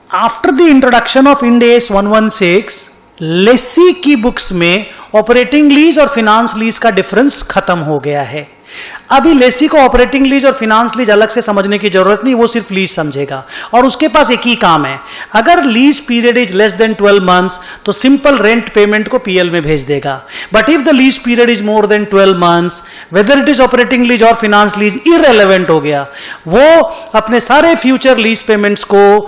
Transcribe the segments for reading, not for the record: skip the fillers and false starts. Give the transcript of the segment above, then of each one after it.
After the introduction of Ind AS 116 lessee की books में operating lease और finance lease का डिफरेंस खत्म हो गया है। अभी लेसी को ऑपरेटिंग लीज और फिनांस लीज अलग से समझने की जरूरत नहीं, वो सिर्फ लीज समझेगा और उसके पास एक ही काम है। अगर lease period is less than 12 months तो सिंपल रेंट पेमेंट को पीएल में भेज देगा। But if the lease period is more than 12 months, whether it is operating lease और फिनांस लीज, इररेलेवेंट हो गया। वो अपने सारे फ्यूचर लीज पेमेंट्स को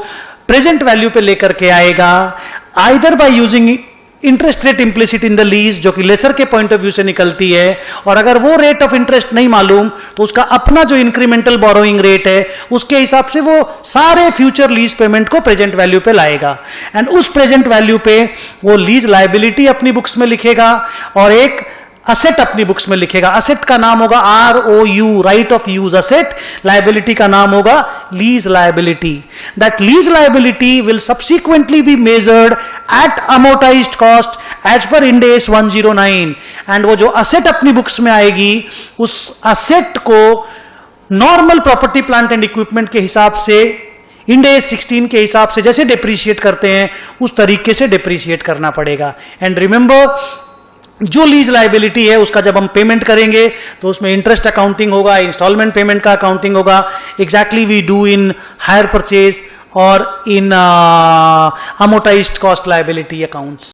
प्रेजेंट वैल्यू पे लेकर के आएगा, either by using interest rate implicit in the lease, जो कि लेसर के पॉइंट ऑफ व्यू से निकलती है, और अगर वो रेट ऑफ इंटरेस्ट नहीं मालूम तो उसका अपना जो इंक्रीमेंटल बोरोइंग रेट है उसके हिसाब से वो सारे फ्यूचर लीज पेमेंट को प्रेजेंट वैल्यू पे लाएगा। एंड उस प्रेजेंट वैल्यू पे वो लीज लायबिलिटी अपनी बुक्स में लिखेगा और एक असेट अपनी बुक्स में लिखेगा। असेट का नाम होगा ROU, right of use asset. Liability का नाम होगा lease liability. That lease liability will subsequently be measured at amortised cost as per Ind AS 109। And वो जो असेट अपनी बुक्स में आएगी उस असेट को normal property plant and equipment के हिसाब से, इंड AS 16 के हिसाब से जैसे डिप्रिशिएट करते हैं उस तरीके से डिप्रिशिएट करना पड़ेगा। एंड रिमेंबर, जो लीज लायबिलिटी है उसका जब हम पेमेंट करेंगे तो उसमें इंटरेस्ट अकाउंटिंग होगा, इंस्टॉलमेंट पेमेंट का अकाउंटिंग होगा, exactly we do in hire purchase और in amortised cost liability accounts.